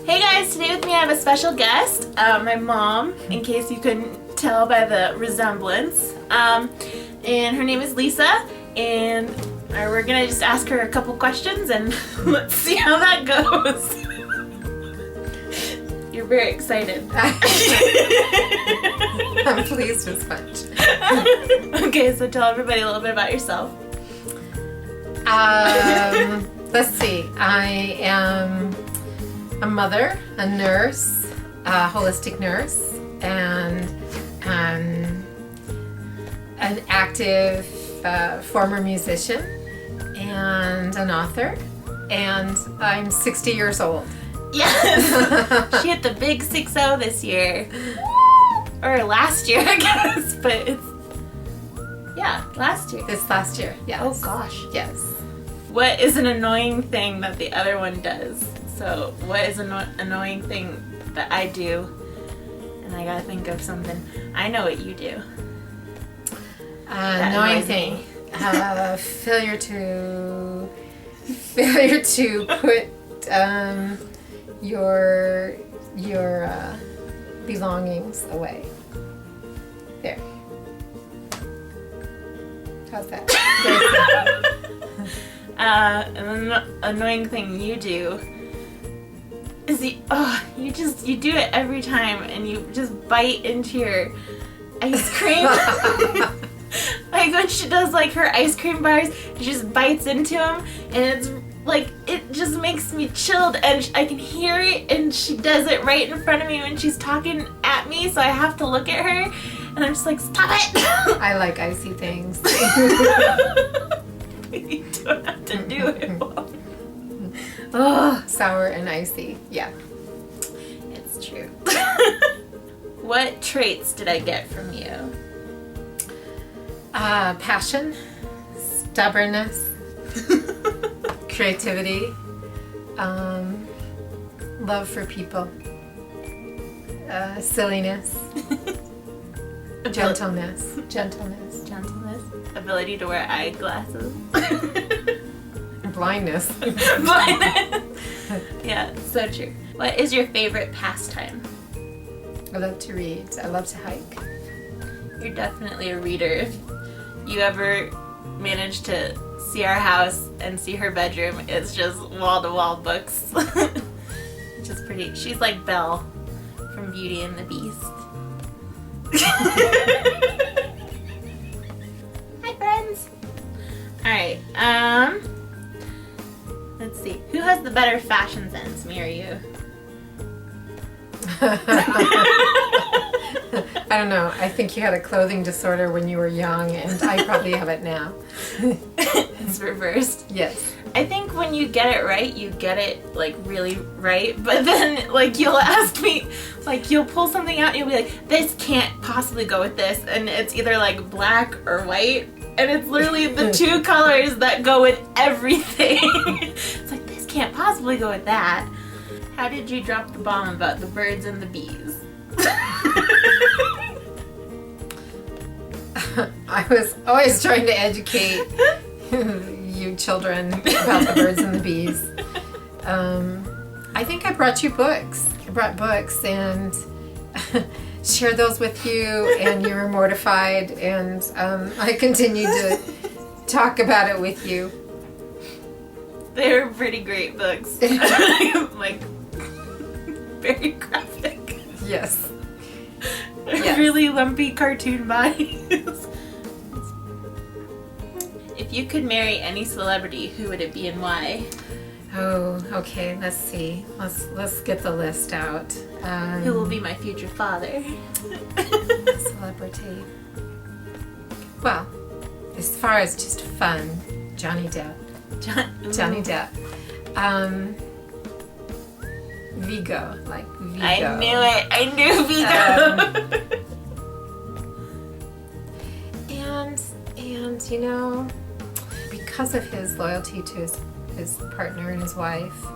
Hey guys, today with me I have a special guest, my mom, in case you couldn't tell by the resemblance. And her name is Lisa, and we're gonna just ask her a couple questions and let's see how that goes. You're very excited. I'm pleased as much. Okay, so tell everybody a little bit about yourself. Let's see. I am a mother, a nurse, a holistic nurse, and an active former musician and an author. And I'm 60 years old. Yes! She hit the big 6-0 this year. Or last year, I guess. But it's... yeah, last year. This last year, yes. Oh gosh. Yes. What is an annoying thing that the other one does? So, what is an annoying thing that I do? And I gotta think of something. I know what you do. Annoying thing. Failure to put your belongings away. There. How's that? An annoying thing you do is you do it every time and you just bite into your ice cream. Like when she does like her ice cream bars, she just bites into them and it's like, it just makes me chilled and I can hear it and she does it right in front of me when she's talking at me, so I have to look at her and I'm just like, stop it! I like icy things. You don't have to do it. Oh, sour and icy. Yeah. It's true. What traits did I get from you? Passion, stubbornness, creativity, love for people, silliness, gentleness, ability to wear eyeglasses. blindness. Yeah, so true. What is your favorite pastime? I love to read. I love to hike. You're definitely a reader. If you ever manage to see our house and see her bedroom, it's just wall-to-wall books. Which is pretty. She's like Belle from Beauty and the Beast. Hi, friends. All right. Let's see. Who has the better fashion sense, me or you? I don't know. I think you had a clothing disorder when you were young, and I probably have it now. It's reversed. Yes. I think when you get it right, you get it like really right. But then like you'll ask me, like you'll pull something out and you'll be like, this can't possibly go with this. And it's either like black or white. And it's literally the two colors that go with everything. It's like, this can't possibly go with that. How did you drop the bomb about the birds and the bees? I was always trying to educate you children about the birds and the bees. I think I brought you books. I brought books and shared those with you, and you were mortified, and I continued to talk about it with you. They're pretty great books. Like, very graphic. Yes. Yes. Really lumpy cartoon bodies. If you could marry any celebrity, who would it be and why? Oh, okay. Let's see. Let's get the list out. Who will be my future father? Celebrity. Well, as far as just fun, Johnny Depp. Johnny Depp. Vigo, like Vigo. I knew it. I knew Vigo. And you know, because of his loyalty to his partner and his wife,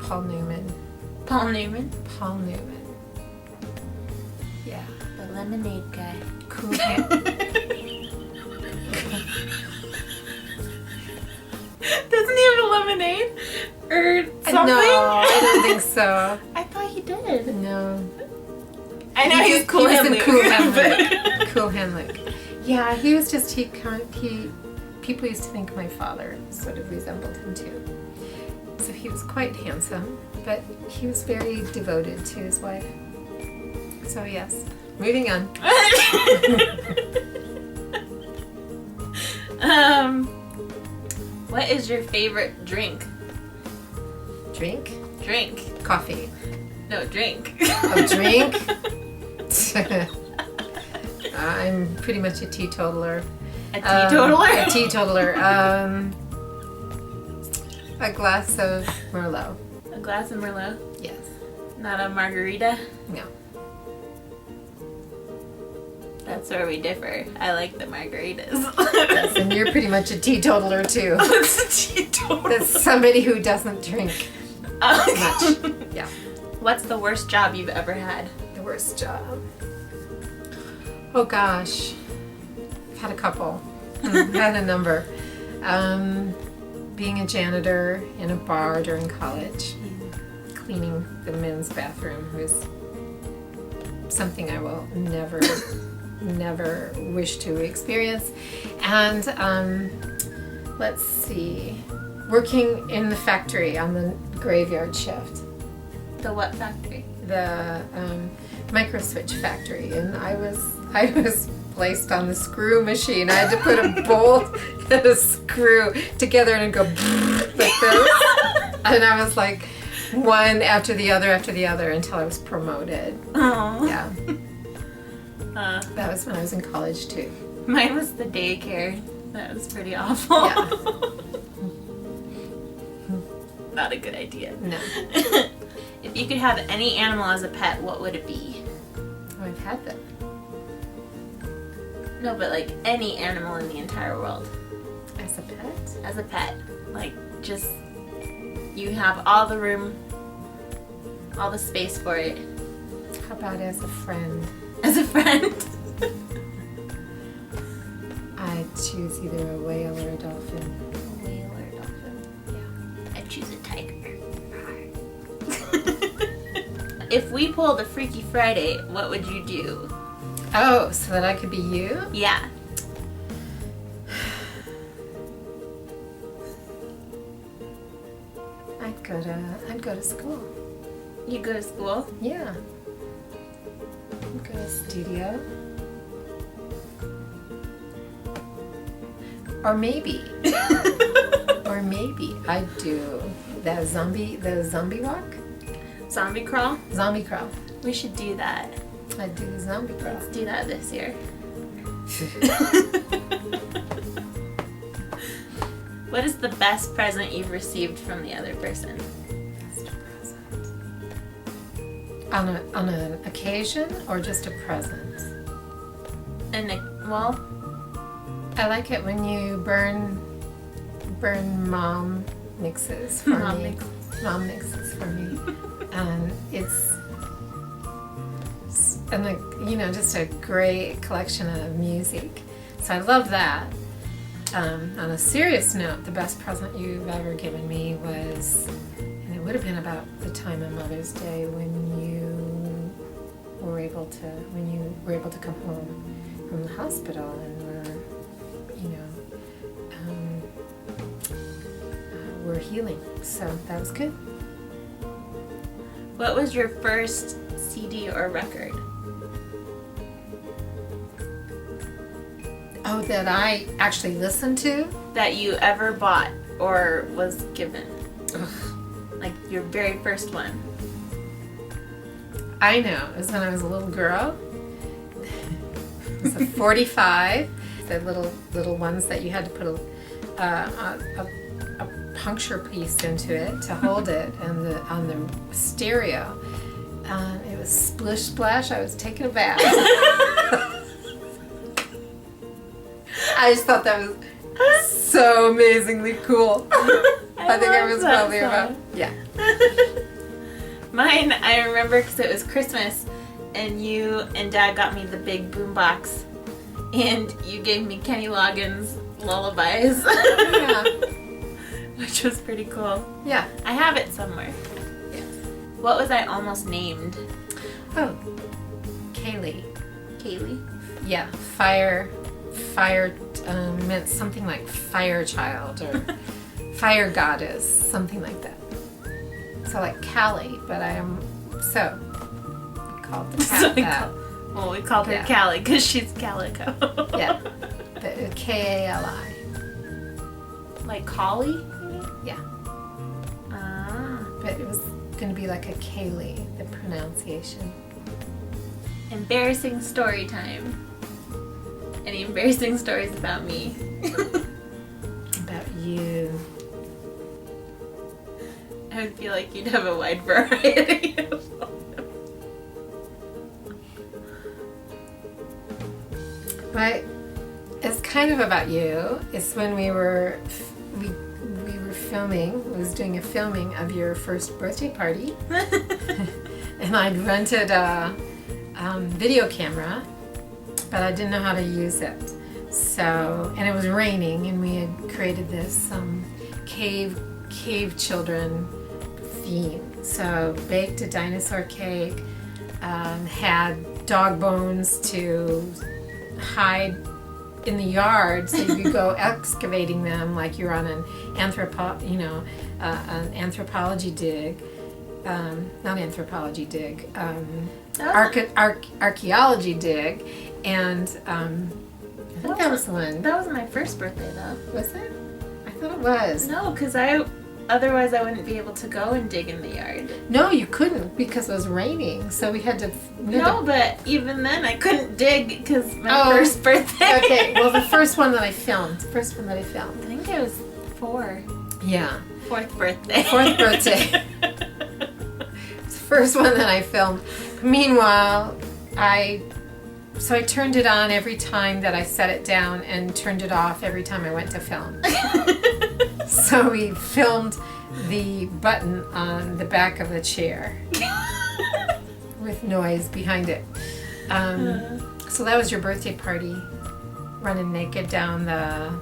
Paul Newman. Paul Newman. Paul Newman. Yeah. The lemonade guy. Cool hand. Doesn't he have a lemonade? Or something? No, I don't think so. I thought he did. No. I know he's cool. He was and in Cool Hand Luke. Luke. Cool Hand Luke. Yeah, he was just people used to think my father sort of resembled him too. So he was quite handsome, but he was very devoted to his wife. So yes, moving on. What is your favorite drink? Drink? Drink. Coffee. No, drink. A drink? I'm pretty much a teetotaler. A teetotaler? A teetotaler. A glass of Merlot. A glass of Merlot. Yes. Not a margarita. No. That's where we differ. I like the margaritas. Yes, and you're pretty much a teetotaler too. What's a teetotaler? That's somebody who doesn't drink much. Yeah. What's the worst job you've ever had? The worst job. Oh gosh. I've had a couple. I've had a number. Being a janitor in a bar during college. Cleaning the men's bathroom was something I will never wish to experience. And let's see, working in the factory on the graveyard shift. The what factory? The microswitch factory, and I was placed on the screw machine. I had to put a bolt and a screw together and it'd go like this. And I was like one after the other until I was promoted. Oh. Yeah. That was when I was in college too. Mine was the daycare. That was pretty awful. Yeah. Not a good idea. No. If you could have any animal as a pet, what would it be? Oh, I've had them. No, but like any animal in the entire world. As a pet? As a pet. Like, just, you have all the room, all the space for it. How about as a friend? As a friend. I'd choose either a whale or a dolphin. A whale or a dolphin. Yeah. I'd choose a tiger. If we pulled a Freaky Friday, what would you do? Oh, so that I could be you? Yeah. I'd go to school. You go to school? Yeah. I'd go to studio. Or maybe I'd do the zombie walk. Zombie crawl? Zombie crawl. We should do that. I'd do the zombie crawl. Let's do that this year. What is the best present you've received from the other person? Best present. On an occasion or just a present? Well, I like it when you burn mom mixes for Mom me. mixes. Mom mixes for me. And it's just a great collection of music. So I love that. On a serious note, the best present you've ever given me was, and it would have been about the time of Mother's Day when you were able to come home from the hospital and we're healing. So that was good. what was your first CD or record? Oh, that I actually listened to? That you ever bought or was given? Ugh. Like your very first one. I know. It was when I was a little girl. It was a 45. The little ones that you had to put a puncture piece into it to hold it, and on the stereo. It was Splish Splash. I was taking a bath. I just thought that was so amazingly cool. I think I was probably about, yeah. Mine, I remember because it was Christmas and you and Dad got me the big boombox and you gave me Kenny Loggins lullabies. Yeah. Which was pretty cool. Yeah. I have it somewhere. Yeah. What was I almost named? Oh, Kaylee. Kaylee? Yeah, fire meant something like fire child or fire goddess, something like that. So like Callie, but I am so we called the cat So we that. Well, we called her Yeah. Callie because she's calico. Yeah, the Kali. Like Collie? Yeah, Ah. but it was going to be like a Kaylee, the pronunciation. Embarrassing story time. Any embarrassing stories about me? About you. I would feel like you'd have a wide variety of them. But it's kind of about you. It's when we were filming. I was doing a filming of your first birthday party, and I'd rented a video camera, but I didn't know how to use it. So, and it was raining, and we had created this cave children theme. So, baked a dinosaur cake, had dog bones to hide in the yard, so you could go excavating them like you're on an anthropology dig. Not anthropology dig. Archaeology dig, and I think that was the one. That wasn't my first birthday though. Was it? I thought it was. No, because otherwise I wouldn't be able to go and dig in the yard. No, you couldn't because it was raining, so we had to. But even then I couldn't dig because my Oh, first birthday. Okay, well, the first one that I filmed. I think it was 4. Yeah. Fourth birthday. Fourth birthday. It's the first one that I filmed. Meanwhile, I turned it on every time that I set it down and turned it off every time I went to film. So we filmed the button on the back of the chair with noise behind it. So that was your birthday party, running naked down the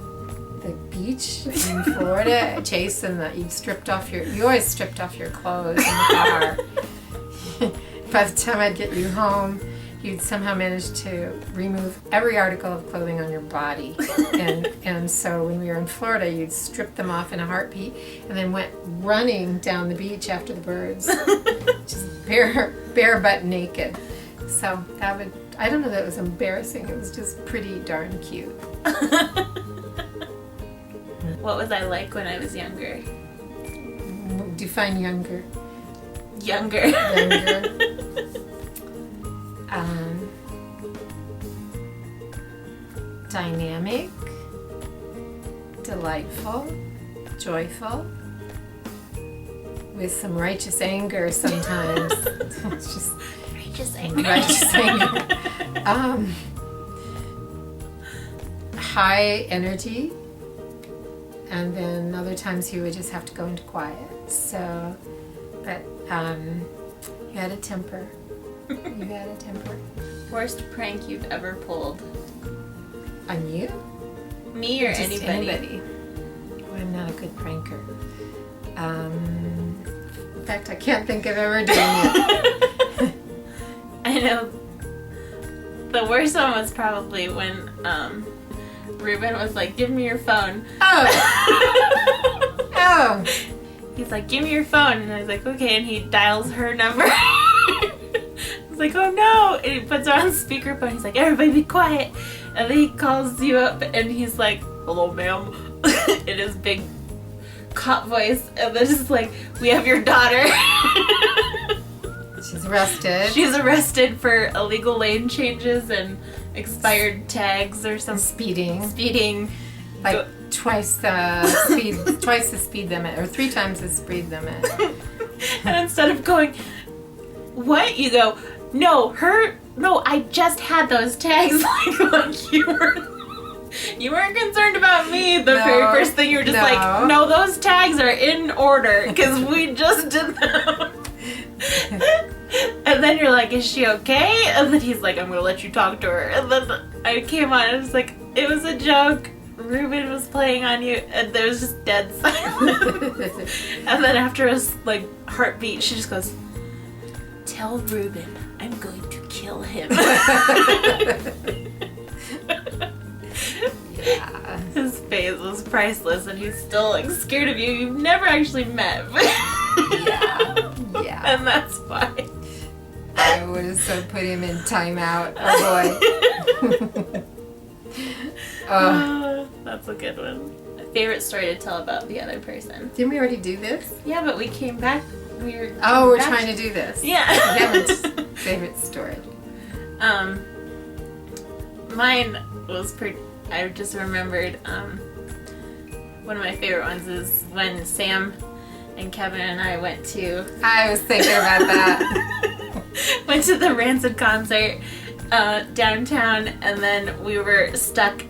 beach in Florida, chasing you always stripped off your clothes in the car. By the time I'd get you home, you'd somehow manage to remove every article of clothing on your body. And so when we were in Florida, you'd strip them off in a heartbeat and then went running down the beach after the birds, just bare butt naked. So I don't know that it was embarrassing, it was just pretty darn cute. What was I like when I was younger? Define younger. Younger. Dynamic, delightful, joyful, with some righteous anger sometimes. It's just Righteous anger. righteous anger. High energy, and then other times you would just have to go into quiet. So, but you had a temper. You had a temper. Worst prank you've ever pulled? On you? Me or Just anybody? Oh, I'm not a good pranker. In fact, I can't think of ever doing it. I know. The worst one was probably when Ruben was like, "Give me your phone." Oh! Oh! He's like, "Give me your phone," and I was like, "Okay," and he dials her number. I was like, "Oh no!" And he puts her on speakerphone. He's like, "Everybody be quiet," and then he calls you up, and he's like, "Hello, ma'am," in his big cop voice, and then just like, "We have your daughter." She's arrested. She's arrested for illegal lane changes and expired tags or some speeding. Like twice the speed limit, or 3 times the speed limit. And instead of going, "What?" you go, No, I just had those tags." like you weren't concerned about me. The very first thing you were just like, "No, those tags are in order because we just did them." And then you're like, "Is she okay?" And then he's like, "I'm gonna let you talk to her." And then I came on and I was like, "It was a joke. Ruben was playing on you," and there was just dead silence. And then after his like heartbeat, she just goes, Tell Ruben I'm going to kill him. Yeah. His face was priceless, and he's still like scared of you. You've never actually met. Yeah. Yeah. And that's why. I would have so put him in timeout. Oh boy. That's a good one. A favorite story to tell about the other person. Didn't we already do this? Yeah, but we came back. We're trying to do this. Yeah. Kevin's favorite story. Mine was pretty. I just remembered. One of my favorite ones is when Sam and Kevin and I went to. I was thinking about that. Went to the Rancid concert downtown, and then we were stuck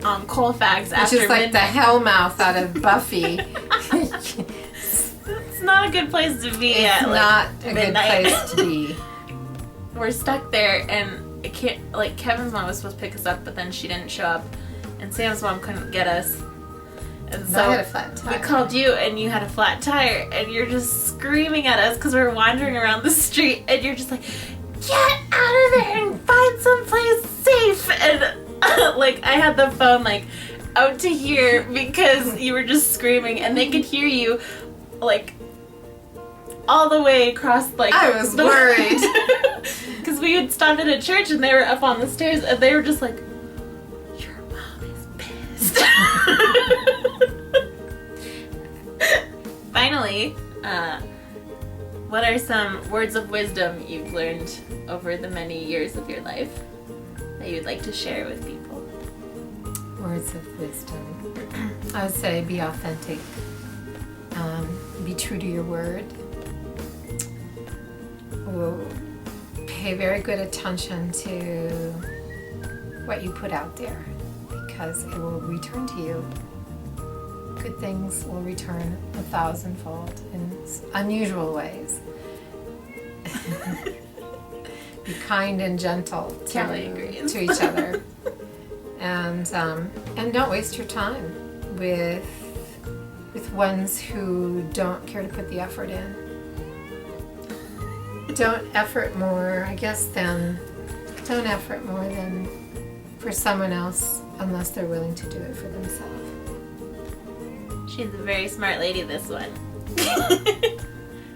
on Colfax after Which is like midnight. the hellmouth out of Buffy. It's not a good place to be It's at. not like, a midnight. good place to be. We're stuck there, and it can't, like, Kevin's mom was supposed to pick us up, but then she didn't show up, and Sam's mom couldn't get us. And I had a so flat we tire. called you, and you had a flat tire, and you're just screaming at us because we're wandering around the street, and you're just like, get out of there and find someplace safe. And like, I had the phone like out to here because you were just screaming, and they could hear you like all the way across, like, I was worried. because we had stopped at a church, and they were up on the stairs, and they were just like, your mom is pissed. Finally, what are some words of wisdom you've learned over the many years of your life that you'd like to share with people? Words of wisdom. I would say be authentic. Be true to your word. Pay very good attention to what you put out there, because it will return to you. Good things will return 1,000-fold in unusual ways. Be kind and gentle Totally agrees. to each other, and don't waste your time with ones who don't care to put the effort in. Don't effort more for someone else unless they're willing to do it for themselves. She's a very smart lady, this one.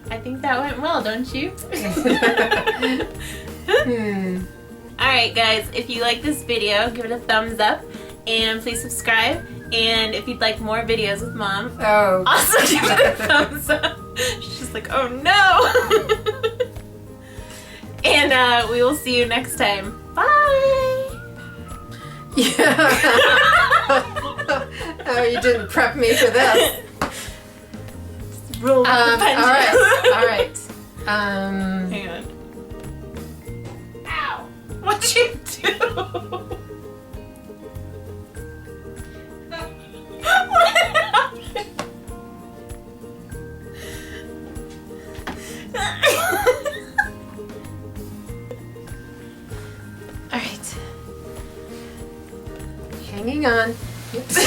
I think that went well, don't you? Alright guys, if you like this video, give it a thumbs up, and please subscribe. And if you'd like more videos with Mom, Oh, also give it a thumbs up. She's just like, oh no! And we will see you next time. Bye! yeah. Oh, you didn't prep me for this. Roll with the All punches. right. Hang on. Ow! What'd you do? What happened? All right. Hanging on. Oops.